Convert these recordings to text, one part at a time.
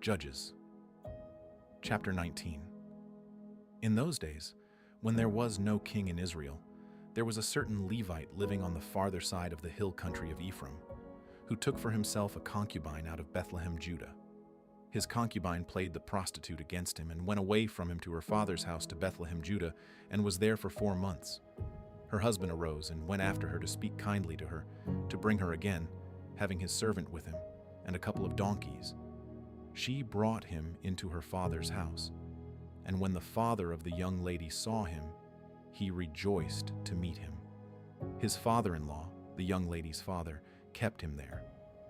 Judges, chapter 19. In those days, when there was no king in Israel, there was a certain Levite living on the farther side of the hill country of Ephraim, who took for himself a concubine out of Bethlehem, Judah. His concubine played the prostitute against him and went away from him to her father's house to Bethlehem, Judah, and was there for 4 months. Her husband arose and went after her to speak kindly to her, to bring her again, having his servant with him, and a couple of donkeys. She brought him into her father's house, and when the father of the young lady saw him, he rejoiced to meet him. His father-in-law, the young lady's father, kept him there,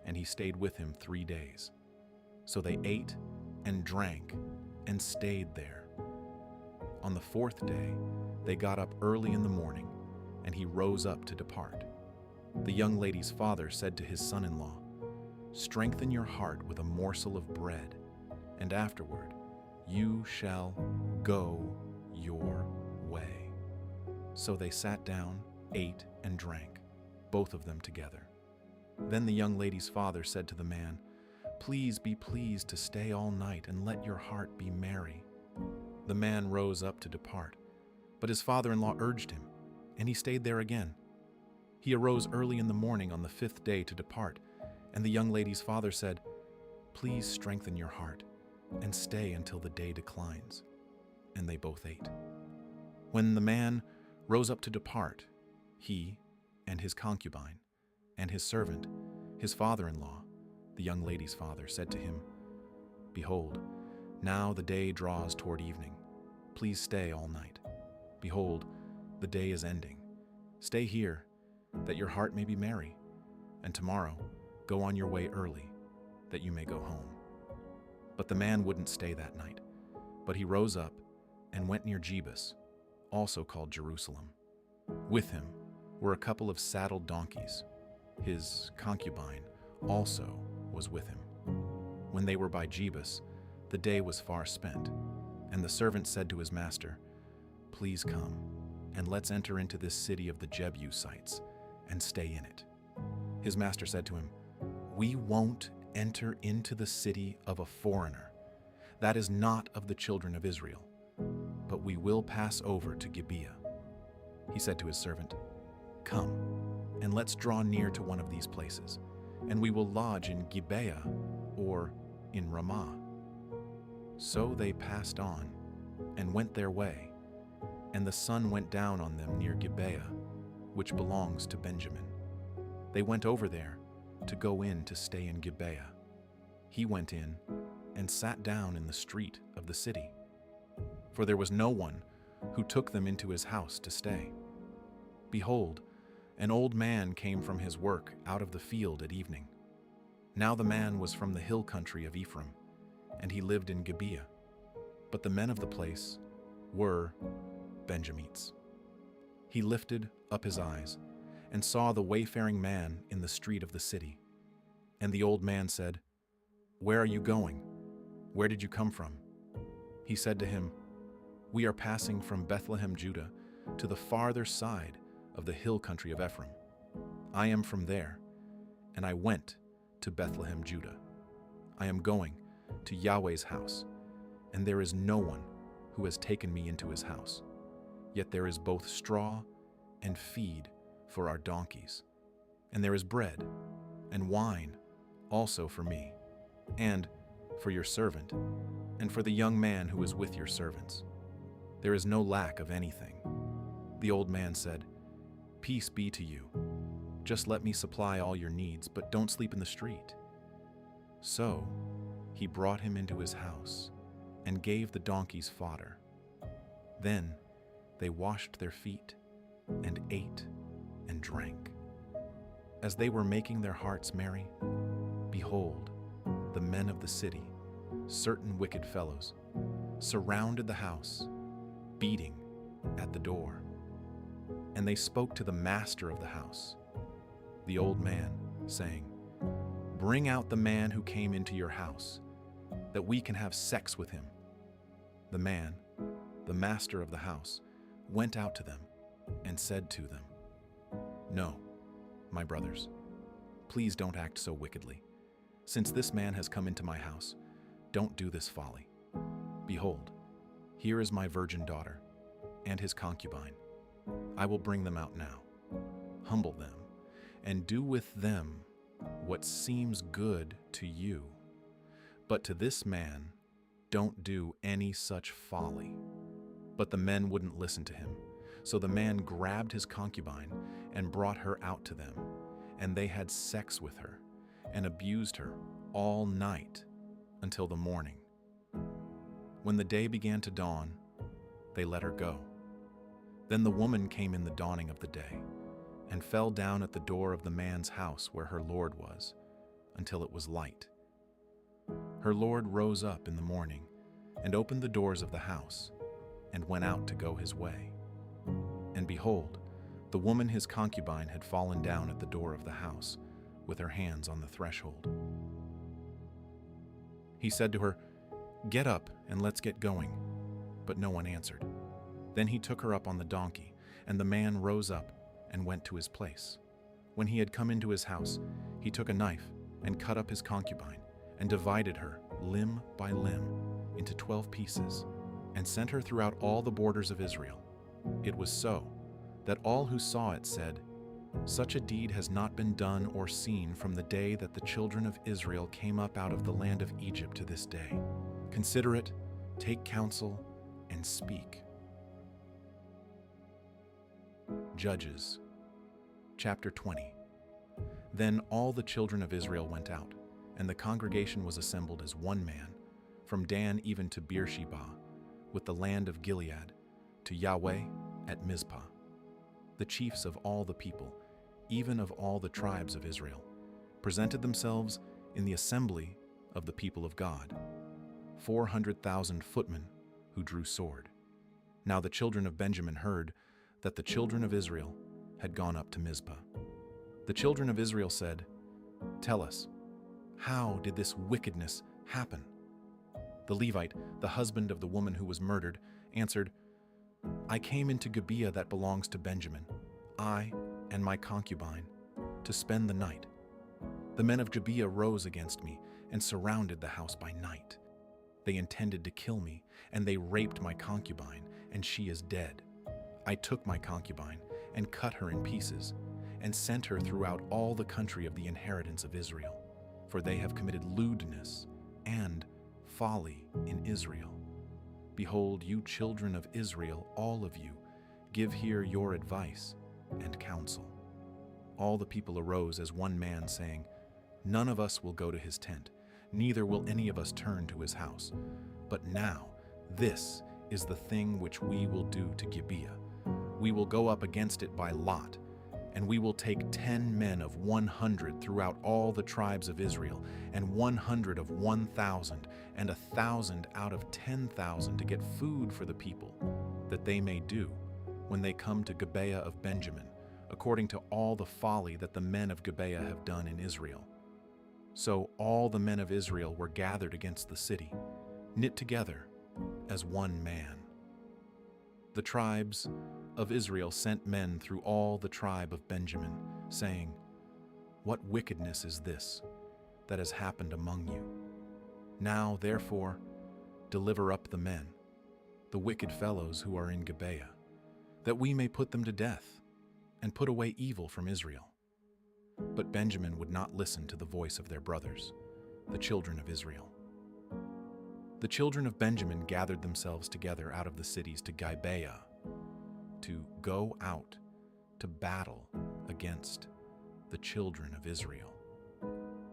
and he stayed with him 3 days. So they ate and drank and stayed there. On the 4th day, they got up early in the morning, and he rose up to depart. The young lady's father said to his son-in-law, "Strengthen your heart with a morsel of bread, and afterward you shall go your way." So they sat down, ate, and drank, both of them together. Then the young lady's father said to the man, "Please be pleased to stay all night and let your heart be merry." The man rose up to depart, but his father-in-law urged him, and he stayed there again. He arose early in the morning on the 5th day to depart, and the young lady's father said, "Please strengthen your heart and stay until the day declines." And they both ate. When the man rose up to depart, he and his concubine and his servant, his father-in-law, the young lady's father, said to him, "Behold, now the day draws toward evening. Please stay all night. Behold, the day is ending. Stay here, that your heart may be merry, and tomorrow go on your way early, that you may go home." But the man wouldn't stay that night, but he rose up and went near Jebus, also called Jerusalem. With him were a couple of saddled donkeys. His concubine also was with him. When they were by Jebus, the day was far spent, and the servant said to his master, "Please come, and let's enter into this city of the Jebusites, and stay in it." His master said to him, "We won't enter into the city of a foreigner. That is not of the children of Israel, but we will pass over to Gibeah." He said to his servant, "Come, and let's draw near to one of these places, and we will lodge in Gibeah or in Ramah." So they passed on and went their way, and the sun went down on them near Gibeah, which belongs to Benjamin. They went over there to go in to stay in Gibeah. He went in and sat down in the street of the city, for there was no one who took them into his house to stay. Behold, an old man came from his work out of the field at evening. Now the man was from the hill country of Ephraim, and he lived in Gibeah. But the men of the place were Benjamites. He lifted up his eyes and saw the wayfaring man in the street of the city. And the old man said, "Where are you going? Where did you come from?" He said to him, "We are passing from Bethlehem, Judah, to the farther side of the hill country of Ephraim. I am from there, and I went to Bethlehem, Judah. I am going to Yahweh's house, and there is no one who has taken me into his house. Yet there is both straw and feed for our donkeys, and there is bread and wine also for me, and for your servant, and for the young man who is with your servants. There is no lack of anything." The old man said, "Peace be to you. Just let me supply all your needs, but don't sleep in the street." So he brought him into his house and gave the donkeys fodder. Then they washed their feet and ate and drank. As they were making their hearts merry, behold, the men of the city, certain wicked fellows, surrounded the house, beating at the door. And they spoke to the master of the house, the old man, saying, "Bring out the man who came into your house, that we can have sex with him." The man, the master of the house, went out to them and said to them, "No, my brothers, please don't act so wickedly. Since this man has come into my house, Don't do this folly. Behold, here is my virgin daughter and his concubine. I will bring them out now. Humble them, and do with them what seems good to you. But to this man, don't do any such folly." But the men wouldn't listen to him. So the man grabbed his concubine and brought her out to them, and they had sex with her and abused her all night until the morning. When the day began to dawn, they let her go. Then the woman came in the dawning of the day and fell down at the door of the man's house where her lord was, until it was light. Her lord rose up in the morning and opened the doors of the house and went out to go his way. And behold, the woman his concubine had fallen down at the door of the house with her hands on the threshold. He said to her, "Get up and let's get going." But no one answered. Then he took her up on the donkey, and the man rose up and went to his place. When he had come into his house, he took a knife and cut up his concubine and divided her limb by limb into 12 pieces and sent her throughout all the borders of Israel. It was so that all who saw it said, "Such a deed has not been done or seen from the day that the children of Israel came up out of the land of Egypt to this day. Consider it, take counsel, and speak." Judges, chapter 20. Then all the children of Israel went out, and the congregation was assembled as one man, from Dan even to Beersheba, with the land of Gilead, to Yahweh at Mizpah. The chiefs of all the people, even of all the tribes of Israel, presented themselves in the assembly of the people of God, 400,000 footmen who drew sword. Now the children of Benjamin heard that the children of Israel had gone up to Mizpah. The children of Israel said, "Tell us, how did this wickedness happen?" The Levite, the husband of the woman who was murdered, answered, "I came into Gibeah that belongs to Benjamin, I and my concubine, to spend the night. The men of Gibeah rose against me and surrounded the house by night. They intended to kill me, and they raped my concubine, and she is dead. I took my concubine and cut her in pieces, and sent her throughout all the country of the inheritance of Israel, for they have committed lewdness and folly in Israel. Behold, you children of Israel, all of you, give here your advice and counsel." All the people arose as one man, saying, "None of us will go to his tent, neither will any of us turn to his house. But now this is the thing which we will do to Gibeah. We will go up against it by lot, and we will take 10 men of 100 throughout all the tribes of Israel, and 100 of 1,000, and 1,000 out of 10,000 to get food for the people, that they may do, when they come to Gibeah of Benjamin, according to all the folly that the men of Gibeah have done in Israel." So all the men of Israel were gathered against the city, knit together as one man. The tribes of Israel sent men through all the tribe of Benjamin, saying, "What wickedness is this that has happened among you? Now, therefore, deliver up the men, the wicked fellows who are in Gibeah, that we may put them to death and put away evil from Israel." But Benjamin would not listen to the voice of their brothers, the children of Israel. The children of Benjamin gathered themselves together out of the cities to Gibeah, to go out to battle against the children of Israel.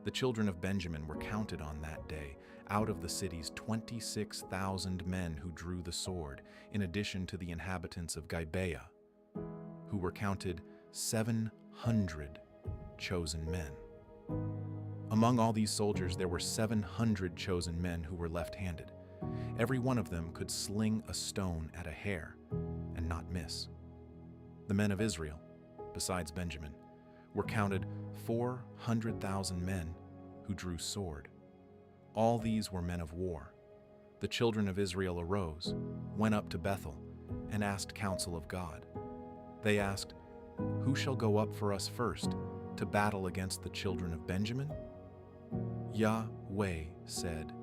The children of Benjamin were counted on that day out of the cities 26,000 men who drew the sword, in addition to the inhabitants of Gibeah, who were counted 700 chosen men. Among all these soldiers there were 700 chosen men who were left-handed. Every one of them could sling a stone at a hair and not miss. The men of Israel, besides Benjamin, were counted 400,000 men who drew sword. All these were men of war. The children of Israel arose, went up to Bethel, and asked counsel of God. They asked, "Who shall go up for us first to battle against the children of Benjamin?" Yahweh said,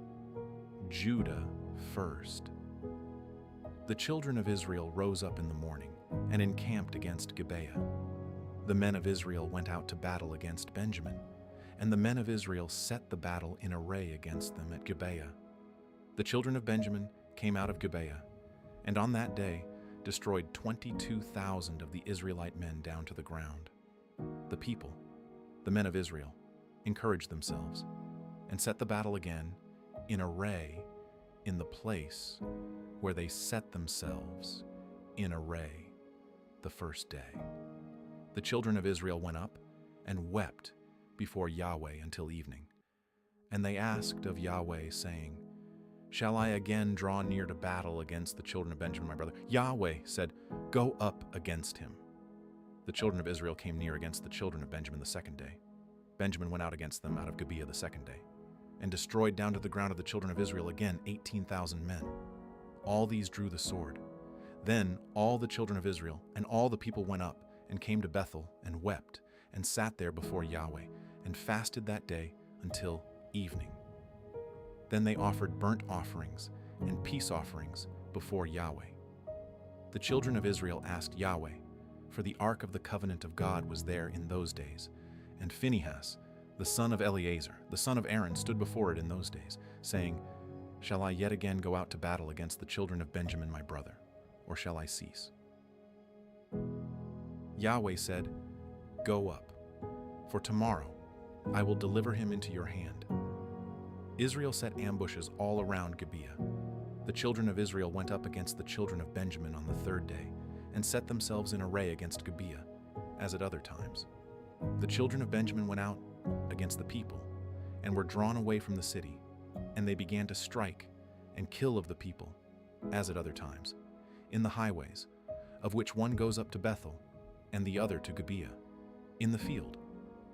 Judah first. The children of Israel rose up in the morning and encamped against Gibeah. The men of Israel went out to battle against Benjamin, and the men of Israel set the battle in array against them at Gibeah. The children of Benjamin came out of Gibeah, and on that day destroyed 22,000 of the Israelite men down to the ground. The people, the men of Israel, encouraged themselves and set the battle again in array in the place where they set themselves in array the first day. The children of Israel went up and wept before Yahweh until evening. And they asked of Yahweh, saying, "Shall I again draw near to battle against the children of Benjamin, my brother?" Yahweh said, "Go up against him." The children of Israel came near against the children of Benjamin the second day. Benjamin went out against them out of Gibeah the second day, and destroyed down to the ground of the children of Israel again 18,000 men. All these drew the sword. Then all the children of Israel and all the people went up and came to Bethel and wept and sat there before Yahweh and fasted that day until evening. Then they offered burnt offerings and peace offerings before Yahweh. The children of Israel asked Yahweh, for the ark of the covenant of God was there in those days, and Phinehas, the son of Eleazar, the son of Aaron, stood before it in those days, saying, "Shall I yet again go out to battle against the children of Benjamin my brother, or shall I cease?" Yahweh said, "Go up, for tomorrow I will deliver him into your hand." Israel set ambushes all around Gibeah. The children of Israel went up against the children of Benjamin on the third day, and set themselves in array against Gibeah, as at other times. The children of Benjamin went out against the people, and were drawn away from the city, and they began to strike and kill of the people, as at other times, in the highways, of which one goes up to Bethel, and the other to Gibeah, in the field,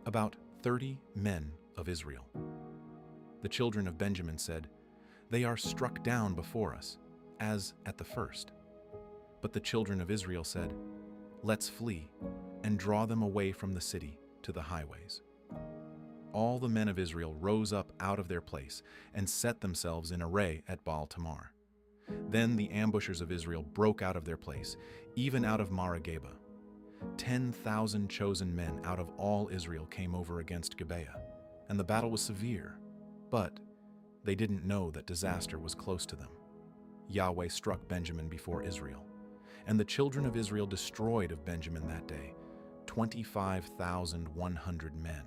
about 30 men of Israel. The children of Benjamin said, "They are struck down before us, as at the first." But the children of Israel said, "Let's flee, and draw them away from the city to the highways." All the men of Israel rose up out of their place, and set themselves in array at Baal Tamar. Then the ambushers of Israel broke out of their place, even out of Marageba. 10,000 chosen men out of all Israel came over against Gibeah, and the battle was severe, but they didn't know that disaster was close to them. Yahweh struck Benjamin before Israel, and the children of Israel destroyed of Benjamin that day 25,100 men.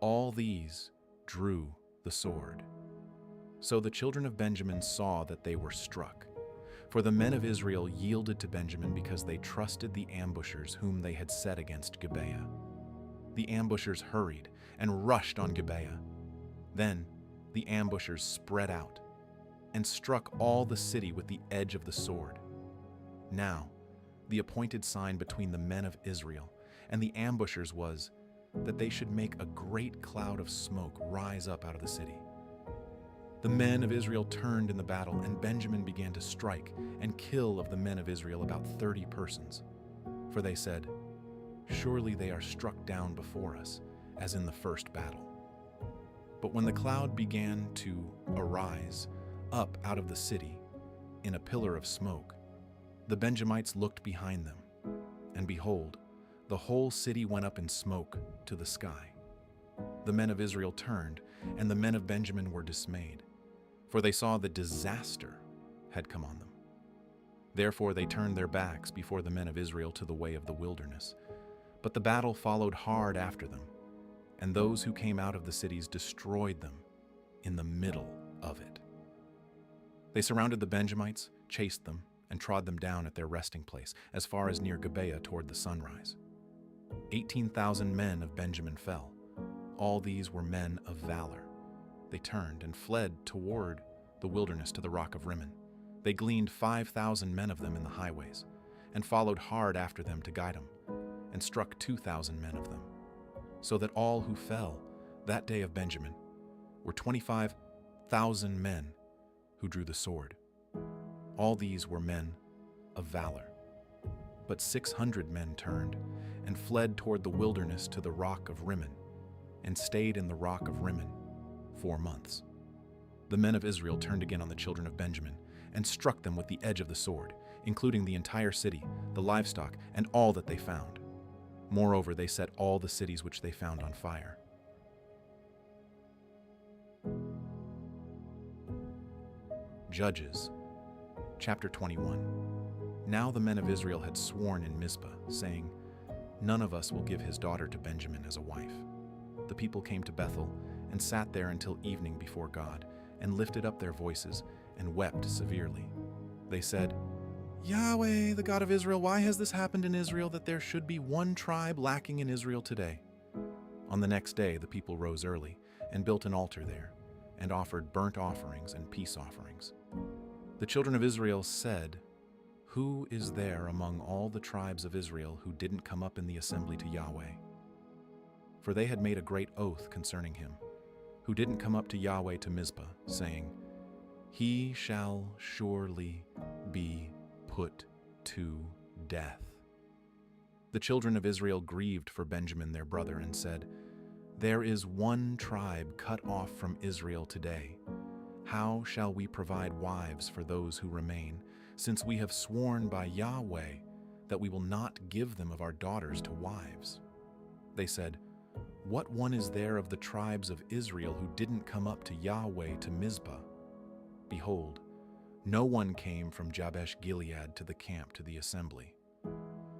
All these drew the sword. So the children of Benjamin saw that they were struck, for the men of Israel yielded to Benjamin because they trusted the ambushers whom they had set against Gibeah. The ambushers hurried and rushed on Gibeah. Then the ambushers spread out and struck all the city with the edge of the sword. Now, the appointed sign between the men of Israel and the ambushers was that they should make a great cloud of smoke rise up out of the city. The men of Israel turned in the battle, and Benjamin began to strike and kill of the men of Israel about 30 persons. For they said, "Surely they are struck down before us, as in the first battle." But when the cloud began to arise up out of the city in a pillar of smoke, the Benjamites looked behind them, and behold, the whole city went up in smoke to the sky. The men of Israel turned, and the men of Benjamin were dismayed, for they saw that disaster had come on them. Therefore they turned their backs before the men of Israel to the way of the wilderness. But the battle followed hard after them, and those who came out of the cities destroyed them in the middle of it. They surrounded the Benjamites, chased them, and trod them down at their resting place, as far as near Gibeah toward the sunrise. 18,000 men of Benjamin fell. All these were men of valor. They turned and fled toward the wilderness to the rock of Rimmon. They gleaned 5,000 men of them in the highways, and followed hard after them to guide them, and struck 2,000 men of them, so that all who fell that day of Benjamin were 25,000 men who drew the sword. All these were men of valor. But 600 men turned and fled toward the wilderness to the rock of Rimmon, and stayed in the rock of Rimmon 4 months. The men of Israel turned again on the children of Benjamin and struck them with the edge of the sword, including the entire city, the livestock, and all that they found. Moreover, they set all the cities which they found on fire. Judges, chapter 21. Now the men of Israel had sworn in Mizpah, saying, "None of us will give his daughter to Benjamin as a wife." The people came to Bethel and sat there until evening before God, and lifted up their voices and wept severely. They said, "Yahweh, the God of Israel, why has this happened in Israel, that there should be one tribe lacking in Israel today?" On the next day the people rose early and built an altar there, and offered burnt offerings and peace offerings. The children of Israel said, "Who is there among all the tribes of Israel who didn't come up in the assembly to Yahweh?" For they had made a great oath concerning him, who didn't come up to Yahweh to Mizpah, saying, "He shall surely be put to death." The children of Israel grieved for Benjamin their brother and said, "There is one tribe cut off from Israel today. How shall we provide wives for those who remain, since we have sworn by Yahweh that we will not give them of our daughters to wives?" They said, "What one is there of the tribes of Israel who didn't come up to Yahweh to Mizpah?" Behold, no one came from Jabesh Gilead to the camp to the assembly.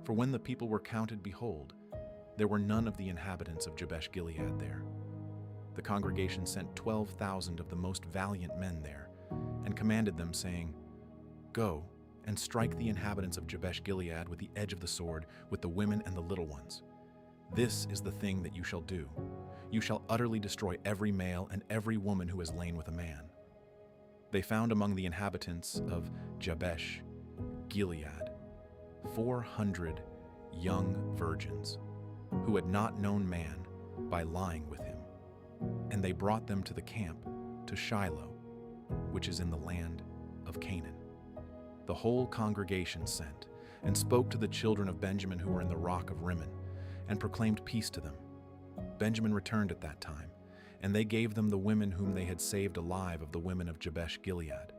For when the people were counted, behold, there were none of the inhabitants of Jabesh Gilead there. The congregation sent 12,000 of the most valiant men there, and commanded them, saying, "Go and strike the inhabitants of Jabesh Gilead with the edge of the sword, with the women and the little ones. This is the thing that you shall do. You shall utterly destroy every male and every woman who has lain with a man." They found among the inhabitants of Jabesh Gilead 400 young virgins who had not known man by lying with him, and they brought them to the camp to Shiloh, which is in the land of Canaan. The whole congregation sent and spoke to the children of Benjamin who were in the rock of Rimmon, and proclaimed peace to them. Benjamin returned at that time, and they gave them the women whom they had saved alive of the women of Jabesh Gilead.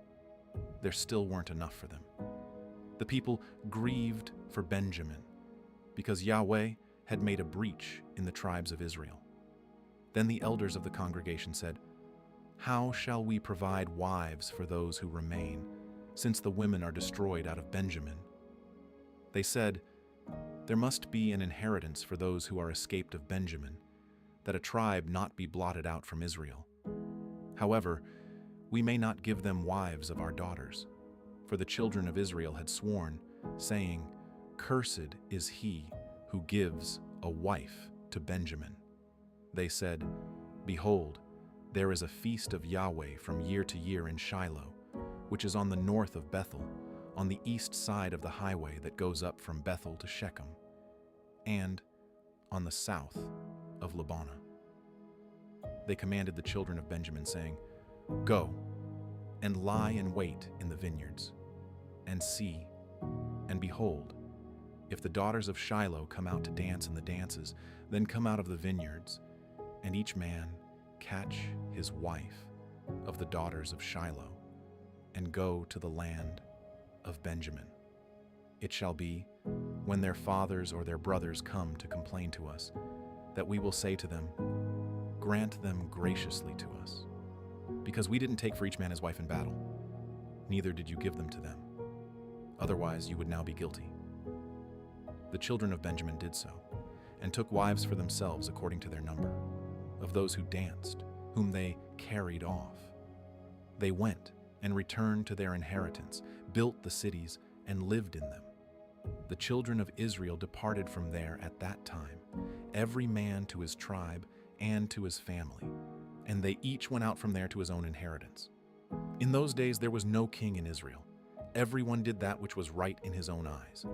There still weren't enough for them. The people grieved for Benjamin, because Yahweh had made a breach in the tribes of Israel. Then the elders of the congregation said, "How shall we provide wives for those who remain, since the women are destroyed out of Benjamin?" They said, "There must be an inheritance for those who are escaped of Benjamin, that a tribe not be blotted out from Israel. However, we may not give them wives of our daughters, for the children of Israel had sworn, saying, 'Cursed is he who gives a wife to Benjamin.' They said, 'Behold, there is a feast of Yahweh from year to year in Shiloh, which is on the north of Bethel, on the east side of the highway that goes up from Bethel to Shechem, and on the south of Lebonah.' They commanded the children of Benjamin, saying, 'Go and lie in wait in the vineyards, and see, and behold, if the daughters of Shiloh come out to dance in the dances, then come out of the vineyards, and each man catch his wife of the daughters of Shiloh, and go to the land of Benjamin. It shall be, when their fathers or their brothers come to complain to us, that we will say to them, Grant them graciously to us, because we didn't take for each man his wife in battle, neither did you give them to them. Otherwise you would now be guilty." The children of Benjamin did so, and took wives for themselves according to their number, of those who danced, whom they carried off. They went and returned to their inheritance, built the cities, and lived in them. The children of Israel departed from there at that time, every man to his tribe and to his family, and they each went out from there to his own inheritance. In those days there was no king in Israel. Everyone did that which was right in his own eyes.